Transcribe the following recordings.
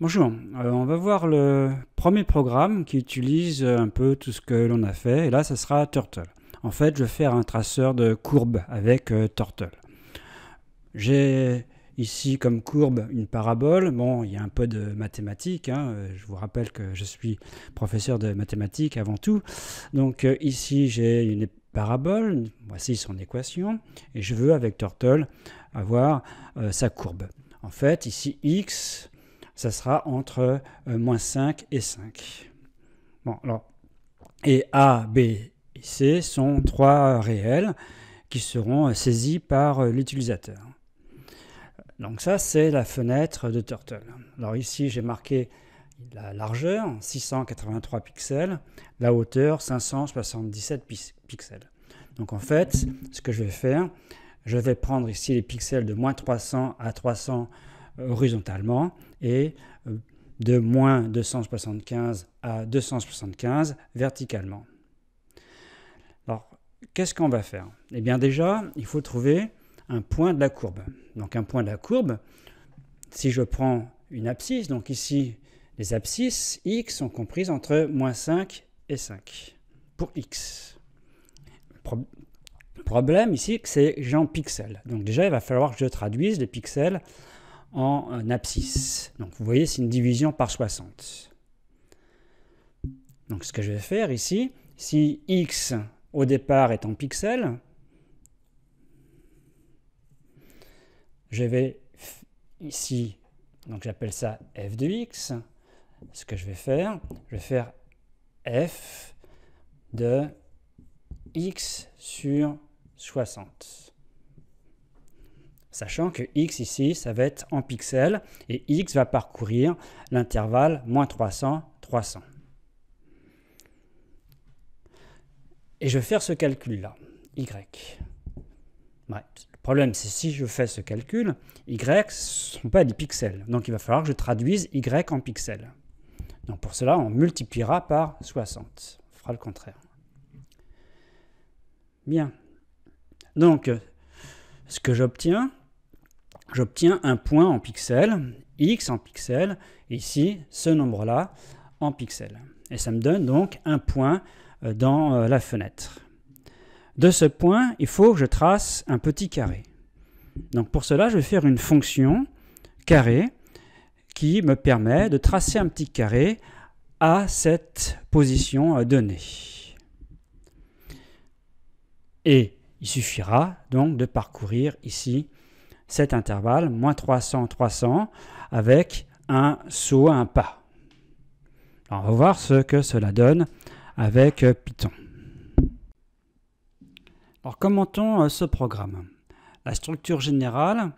Bonjour, on va voir le premier programme qui utilise un peu tout ce que l'on a fait, et là ça sera Turtle. En fait, je vais faire un traceur de courbe avec Turtle. J'ai ici comme courbe une parabole. Bon, il y a un peu de mathématiques, hein. Je vous rappelle que je suis professeur de mathématiques avant tout. Donc ici j'ai une parabole, voici son équation, et je veux avec Turtle avoir sa courbe. En fait, ici x, ça sera entre moins 5 et 5. Bon, alors, et A, B et C sont trois réels qui seront saisis par l'utilisateur. Donc ça, c'est la fenêtre de Turtle. Alors ici, j'ai marqué la largeur, 683 pixels, la hauteur, 577 pixels. Donc en fait, ce que je vais faire, je vais prendre ici les pixels de moins 300 à 300 horizontalement et de moins 275 à 275 verticalement. Alors, qu'est-ce qu'on va faire? Eh bien déjà, il faut trouver un point de la courbe. Donc un point de la courbe, si je prends une abscisse, donc ici les abscisses x sont comprises entre moins 5 et 5 pour x. Problème ici, c'est que j'ai en pixels. Donc déjà, il va falloir que je traduise les pixels en abscisse. Donc vous voyez, c'est une division par 60. Donc ce que je vais faire ici, si x au départ est en pixels, je vais ici, donc j'appelle ça f de x. Ce que je vais faire f de x sur 60. Sachant que x ici, ça va être en pixels, et x va parcourir l'intervalle moins 300, 300. Et je vais faire ce calcul-là, y. Ouais. Le problème, c'est si je fais ce calcul, y ne sont pas des pixels. Donc il va falloir que je traduise y en pixels. Donc pour cela, on multipliera par 60. On fera le contraire. Bien. Donc, ce que j'obtiens un point en pixels, x en pixels, et ici, ce nombre-là en pixels. Et ça me donne donc un point dans la fenêtre. De ce point, il faut que je trace un petit carré. Donc pour cela, je vais faire une fonction carré qui me permet de tracer un petit carré à cette position donnée. Et il suffira donc de parcourir ici cet intervalle, moins 300, 300, avec un saut, un pas. Alors on va voir ce que cela donne avec Python. Alors commentons ce programme. La structure générale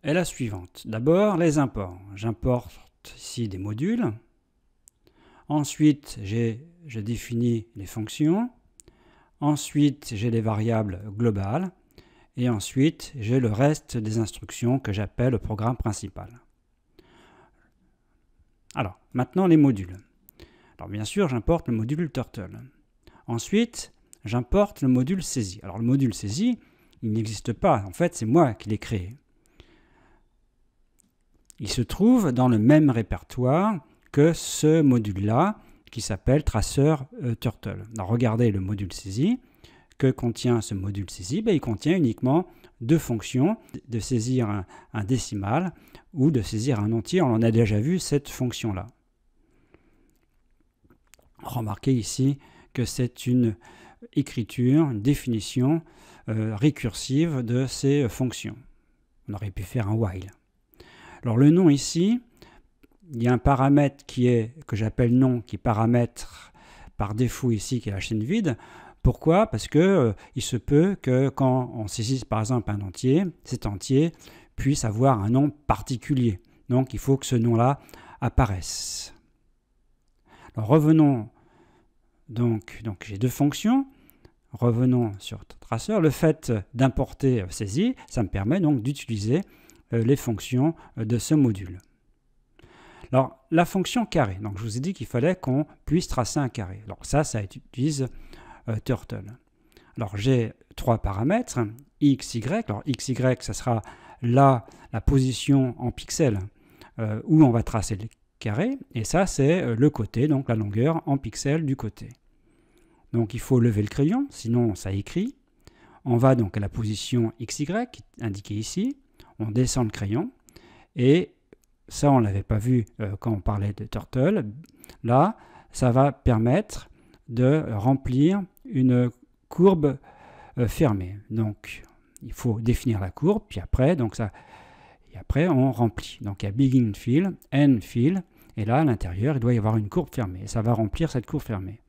est la suivante. D'abord, les imports. J'importe ici des modules. Ensuite, je définis les fonctions. Ensuite, j'ai les variables globales. Et ensuite, j'ai le reste des instructions que j'appelle le programme principal. Alors, maintenant les modules. Alors bien sûr, j'importe le module Turtle. Ensuite, j'importe le module saisie. Alors le module saisie, il n'existe pas. En fait, c'est moi qui l'ai créé. Il se trouve dans le même répertoire que ce module-là, qui s'appelle traceur Turtle. Alors regardez le module saisie. Que contient ce module saisie? Il contient uniquement deux fonctions, de saisir un décimal ou de saisir un entier. On en a déjà vu cette fonction-là. Remarquez ici que c'est une écriture, une définition récursive de ces fonctions. On aurait pu faire un while. Alors le nom ici, il y a un paramètre que j'appelle nom, qui paramètre par défaut ici, qui est la chaîne vide. Pourquoi? Parce que il se peut que quand on saisisse par exemple un entier, cet entier puisse avoir un nom particulier. Donc il faut que ce nom-là apparaisse. Alors revenons, donc j'ai deux fonctions. Revenons sur traceur. Le fait d'importer saisie, ça me permet donc d'utiliser les fonctions de ce module. Alors la fonction carré, donc je vous ai dit qu'il fallait qu'on puisse tracer un carré. Alors ça utilise Turtle. Alors j'ai trois paramètres, x, y. Alors x, y, ça sera la position en pixels où on va tracer le carré, et ça c'est le côté, donc la longueur en pixels du côté. Donc il faut lever le crayon, sinon ça écrit. On va donc à la position XY, indiquée ici, on descend le crayon, et ça on ne l'avait pas vu quand on parlait de Turtle. Là, ça va permettre de remplir une courbe fermée. Donc il faut définir la courbe, puis après, on remplit. Donc il y a begin fill, end fill, et là à l'intérieur il doit y avoir une courbe fermée, et ça va remplir cette courbe fermée.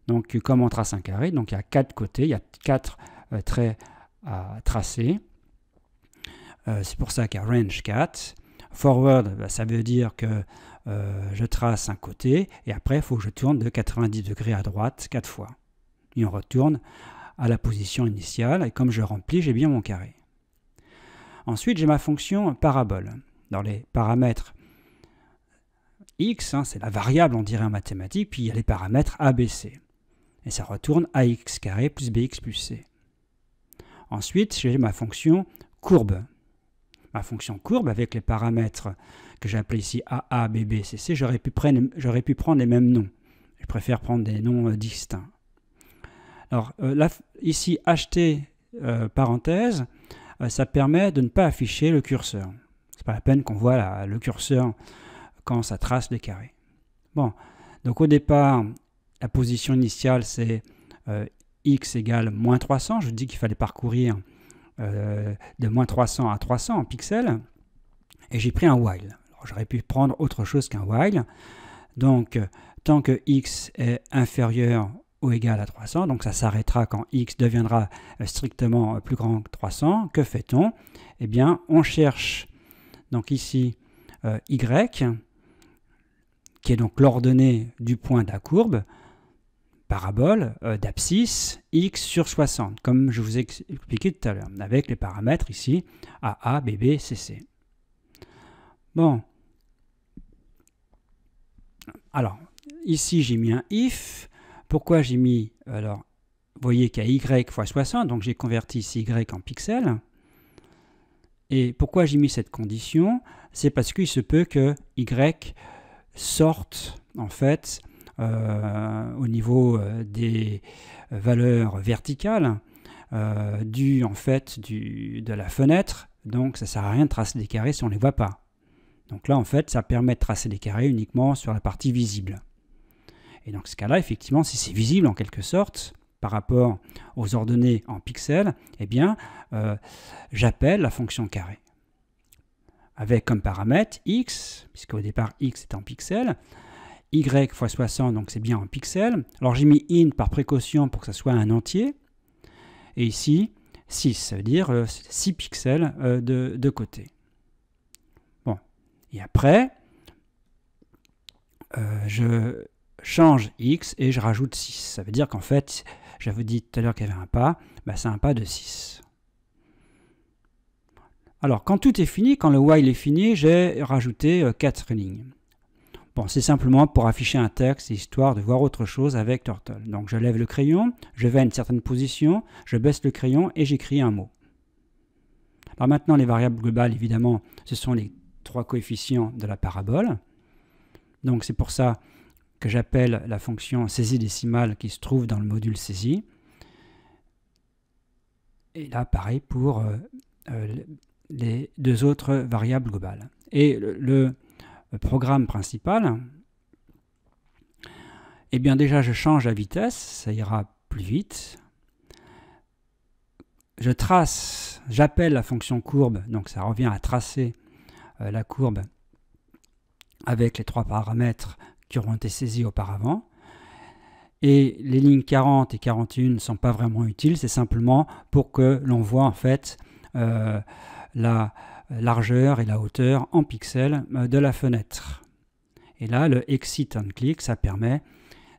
Donc comme on trace un carré, donc il y a 4 côtés, il y a 4 traits à tracer. C'est pour ça qu'il y a range 4. Forward, ça veut dire que je trace un côté, et après il faut que je tourne de 90 degrés à droite 4 fois. Et on retourne à la position initiale, et comme je remplis, j'ai bien mon carré. Ensuite, j'ai ma fonction parabole. Dans les paramètres x, c'est la variable, on dirait en mathématiques, puis il y a les paramètres a, b, c. Et ça retourne ax carré plus bx plus c. Ensuite, j'ai ma fonction courbe. Ma fonction courbe, avec les paramètres que j'ai appelés ici AA, BB, CC, j'aurais pu prendre les mêmes noms. Je préfère prendre des noms distincts. Alors là, ici, HT parenthèse, ça permet de ne pas afficher le curseur. C'est pas la peine qu'on voit le curseur quand ça trace des carrés. Bon, donc au départ, la position initiale, c'est x égale moins 300. Je dis qu'il fallait parcourir de moins 300 à 300 en pixels. Et j'ai pris un while. J'aurais pu prendre autre chose qu'un while. Donc, tant que x est inférieur ou égal à 300, donc ça s'arrêtera quand x deviendra strictement plus grand que 300. Que fait-on? Eh bien, on cherche donc ici y, qui est donc l'ordonnée du point de la courbe, parabole d'abscisse x sur 60, comme je vous ai expliqué tout à l'heure, avec les paramètres ici AA, BB, CC. Bon. Alors, ici j'ai mis un if. Pourquoi j'ai mis, alors, vous voyez qu'il y a y fois 60, donc j'ai converti ici y en pixels. Et pourquoi j'ai mis cette condition? C'est parce qu'il se peut que y sorte, en fait, au niveau des valeurs verticales de la fenêtre. Donc ça ne sert à rien de tracer des carrés si on ne les voit pas. Donc là, en fait, ça permet de tracer des carrés uniquement sur la partie visible. Et dans ce cas-là, effectivement, si c'est visible en quelque sorte, par rapport aux ordonnées en pixels, eh bien, j'appelle la fonction carré. Avec comme paramètre x, puisqu'au départ x est en pixels, y fois 60, donc c'est bien en pixels. Alors j'ai mis int par précaution pour que ça soit un entier. Et ici, 6, ça veut dire 6 pixels de côté. Bon, et après, je change x et je rajoute 6. Ça veut dire qu'en fait, j'avais dit tout à l'heure qu'il y avait un pas, c'est un pas de 6. Alors, quand tout est fini, quand le while est fini, j'ai rajouté 4 lignes. Bon, c'est simplement pour afficher un texte, histoire de voir autre chose avec Turtle. Donc, je lève le crayon, je vais à une certaine position, je baisse le crayon et j'écris un mot. Alors maintenant, les variables globales, évidemment, ce sont les 3 coefficients de la parabole. Donc, c'est pour ça que j'appelle la fonction saisie décimale qui se trouve dans le module saisie. Et là, pareil pour les 2 autres variables globales. Et le programme principal, eh bien déjà je change la vitesse, ça ira plus vite. Je trace, j'appelle la fonction courbe, donc ça revient à tracer la courbe avec les 3 paramètres qui auront été saisis auparavant. Et les lignes 40 et 41 ne sont pas vraiment utiles, c'est simplement pour que l'on voit en fait la largeur et la hauteur en pixels de la fenêtre. Et là, le exit on click, ça permet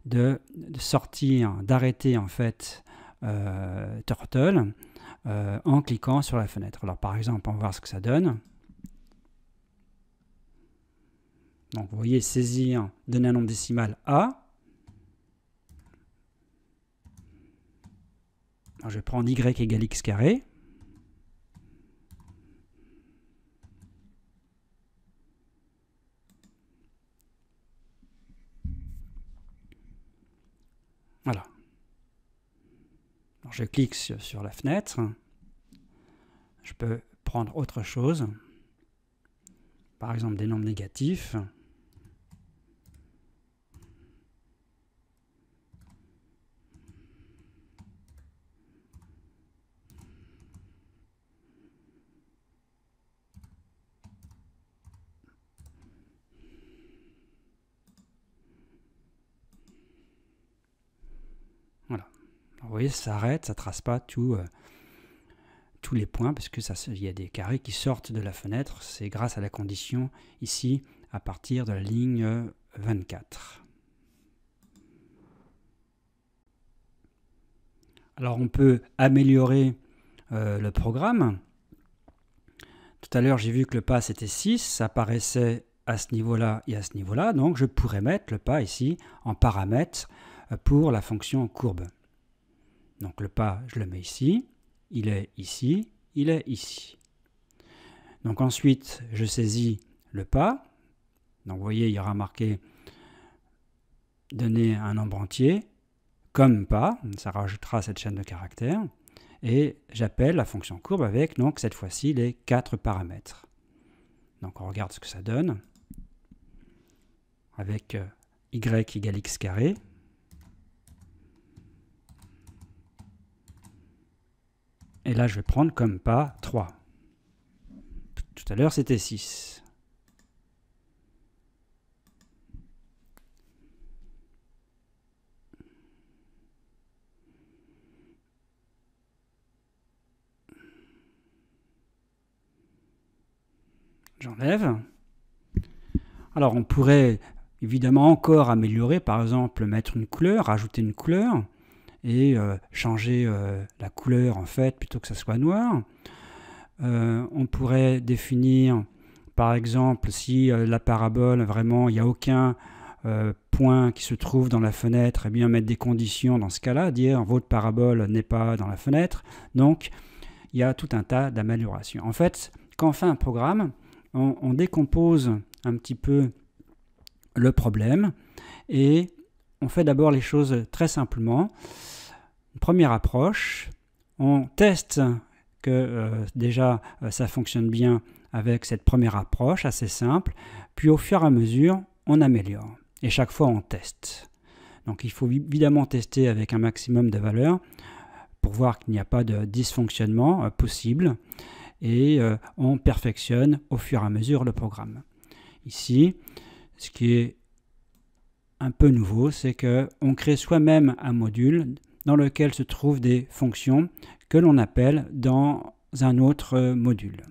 de sortir, d'arrêter en fait Turtle en cliquant sur la fenêtre. Alors par exemple, on va voir ce que ça donne. Donc vous voyez, saisir, donner un nombre décimal A. Alors, je vais prendre y égale x carré. Voilà. Alors, je clique sur la fenêtre. Je peux prendre autre chose. Par exemple, des nombres négatifs. Voilà. Alors, vous voyez, ça s'arrête, ça ne trace pas tous les points, parce que il y a des carrés qui sortent de la fenêtre. C'est grâce à la condition ici, à partir de la ligne 24. Alors, on peut améliorer le programme. Tout à l'heure, j'ai vu que le pas, c'était 6. Ça apparaissait à ce niveau-là et à ce niveau-là. Donc, je pourrais mettre le pas ici en paramètre pour la fonction courbe. Donc, le pas, je le mets ici. Il est ici. Il est ici. Donc, ensuite, je saisis le pas. Donc, vous voyez, il y aura marqué donner un nombre entier comme pas. Ça rajoutera cette chaîne de caractères. Et j'appelle la fonction courbe avec, donc, cette fois-ci, les 4 paramètres. Donc, on regarde ce que ça donne. Avec y égale x carré. Et là, je vais prendre comme pas 3. Tout à l'heure, c'était 6. J'enlève. Alors, on pourrait évidemment encore améliorer, par exemple, mettre une couleur, rajouter une couleur, et changer la couleur, en fait, plutôt que ça soit noir. On pourrait définir, par exemple, si la parabole, vraiment, il n'y a aucun point qui se trouve dans la fenêtre, eh bien mettre des conditions dans ce cas-là, dire votre parabole n'est pas dans la fenêtre. Donc, il y a tout un tas d'améliorations. En fait, quand on fait un programme, on décompose un petit peu le problème et on fait d'abord les choses très simplement. Une première approche, on teste que déjà ça fonctionne bien avec cette première approche assez simple, puis au fur et à mesure, on améliore. Et chaque fois, on teste. Donc il faut évidemment tester avec un maximum de valeurs pour voir qu'il n'y a pas de dysfonctionnement possible. Et on perfectionne au fur et à mesure le programme. Ici, ce qui est un peu nouveau, c'est qu'on crée soi-même un module dans lequel se trouvent des fonctions que l'on appelle dans un autre module.